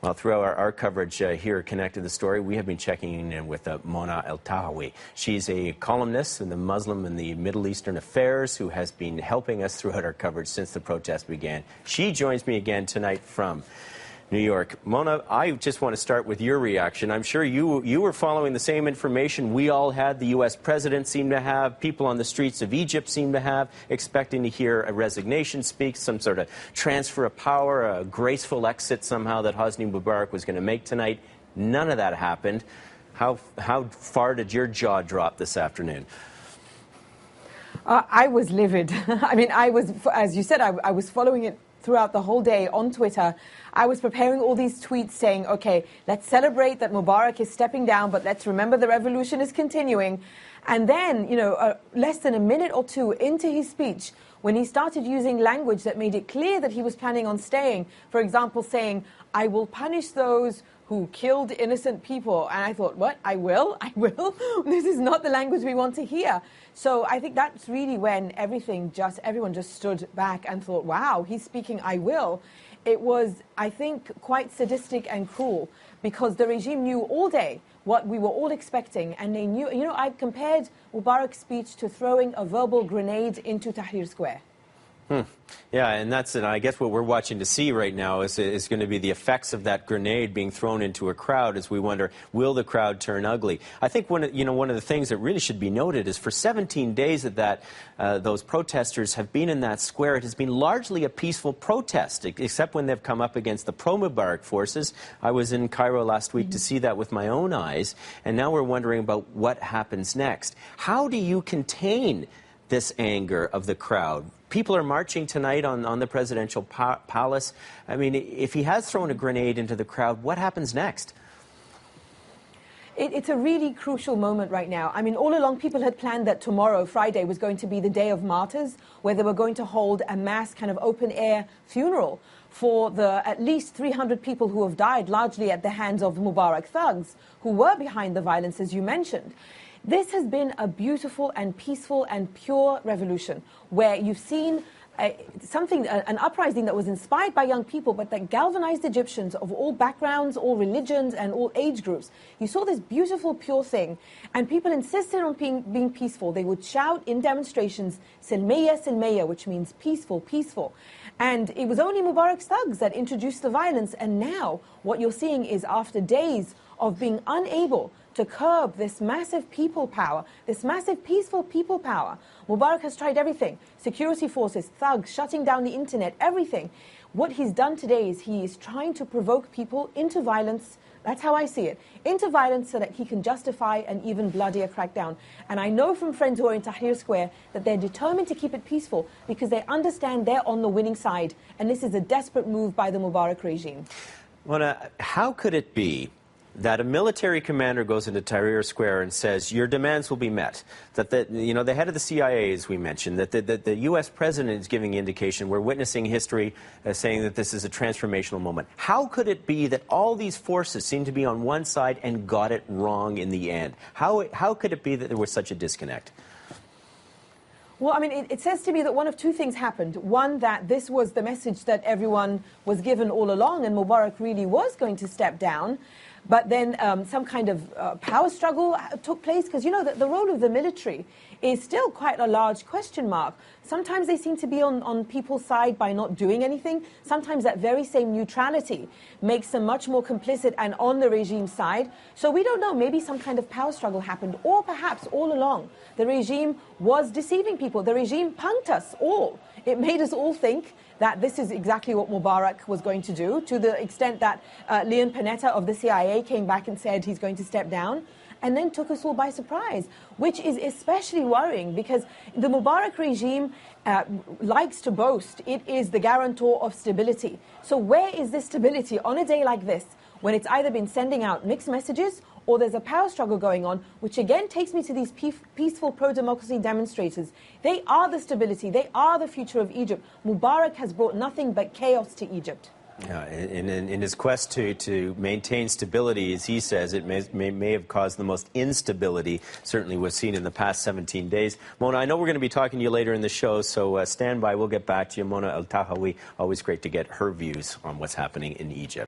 Well, throughout our coverage here connected to the story, we have been checking in with Mona Eltahawy. She's a columnist in the Muslim and the Middle Eastern affairs who has been helping us throughout our coverage since the protest began. She joins me again tonight from New York. Mona, I just want to start with your reaction. I'm sure you were following the same information we all had. The U.S. president seemed to have, people on the streets of Egypt seemed to have, expecting to hear a resignation speech, some sort of transfer of power, a graceful exit somehow that Hosni Mubarak was going to make tonight. None of that happened. How far did your jaw drop this afternoon? I was livid. I mean, as you said, I was following it throughout the whole day on Twitter. I was preparing all these tweets saying, okay, let's celebrate that Mubarak is stepping down, but let's remember the revolution is continuing. And then, less than a minute or two into his speech, when he started using language that made it clear that he was planning on staying, for example, saying, I will punish those who killed innocent people. And I thought, what? I will? I will? This is not the language we want to hear. So I think that's really when everyone just stood back and thought, wow, he's speaking I will. It was, I think, quite sadistic and cruel because the regime knew all day what we were all expecting. And they knew, I compared Mubarak's speech to throwing a verbal grenade into Tahrir Square. Yeah, and I guess what we're watching to see right now is going to be the effects of that grenade being thrown into a crowd as we wonder, will the crowd turn ugly? I think one of the things that really should be noted is for 17 days that those protesters have been in that square, it has been largely a peaceful protest, except when they've come up against the pro-Mubarak forces. I was in Cairo last week to see that with my own eyes, and now we're wondering about what happens next. How do you contain this anger of the crowd? People are marching tonight on the presidential palace. I mean, if he has thrown a grenade into the crowd, what happens next? It's a really crucial moment right now. I mean, all along people had planned that tomorrow, Friday, was going to be the Day of Martyrs, where they were going to hold a mass kind of open-air funeral for the at least 300 people who have died, largely at the hands of Mubarak thugs, who were behind the violence, as you mentioned. This has been a beautiful and peaceful and pure revolution where you've seen an uprising that was inspired by young people, but that galvanized Egyptians of all backgrounds, all religions, and all age groups. You saw this beautiful, pure thing, and people insisted on being peaceful. They would shout in demonstrations, Silmiya, Silmiya, which means peaceful, peaceful. And it was only Mubarak's thugs that introduced the violence, and now what you're seeing is after days of being unable to curb this massive people power, this massive peaceful people power. Mubarak has tried everything. Security forces, thugs, shutting down the internet, everything. What he's done today is he is trying to provoke people into violence. That's how I see it. Into violence so that he can justify an even bloodier crackdown. And I know from friends who are in Tahrir Square that they're determined to keep it peaceful because they understand they're on the winning side. And this is a desperate move by the Mubarak regime. Mona, how could it be that a military commander goes into Tahrir Square and says, your demands will be met, that the head of the CIA, as we mentioned, that the U.S. president is giving indication, we're witnessing history saying that this is a transformational moment. How could it be that all these forces seem to be on one side and got it wrong in the end? How could it be that there was such a disconnect? Well, I mean, it says to me that one of two things happened. One, that this was the message that everyone was given all along, and Mubarak really was going to step down. But then some kind of power struggle took place, because, the role of the military is still quite a large question mark. Sometimes they seem to be on people's side by not doing anything. Sometimes that very same neutrality makes them much more complicit and on the regime's side. So we don't know, maybe some kind of power struggle happened, or perhaps all along the regime was deceiving people. The regime punked us all. It made us all think that this is exactly what Mubarak was going to do, to the extent that Leon Panetta of the CIA came back and said he's going to step down, and then took us all by surprise, which is especially worrying because the Mubarak regime likes to boast it is the guarantor of stability. So where is this stability on a day like this, when it's either been sending out mixed messages or there's a power struggle going on, which again takes me to these peaceful pro-democracy demonstrators. They are the stability. They are the future of Egypt. Mubarak has brought nothing but chaos to Egypt. Yeah, in his quest to maintain stability, as he says, it may have caused the most instability, certainly we've seen in the past 17 days. Mona, I know we're going to be talking to you later in the show, so stand by. We'll get back to you. Mona Eltahawy, always great to get her views on what's happening in Egypt.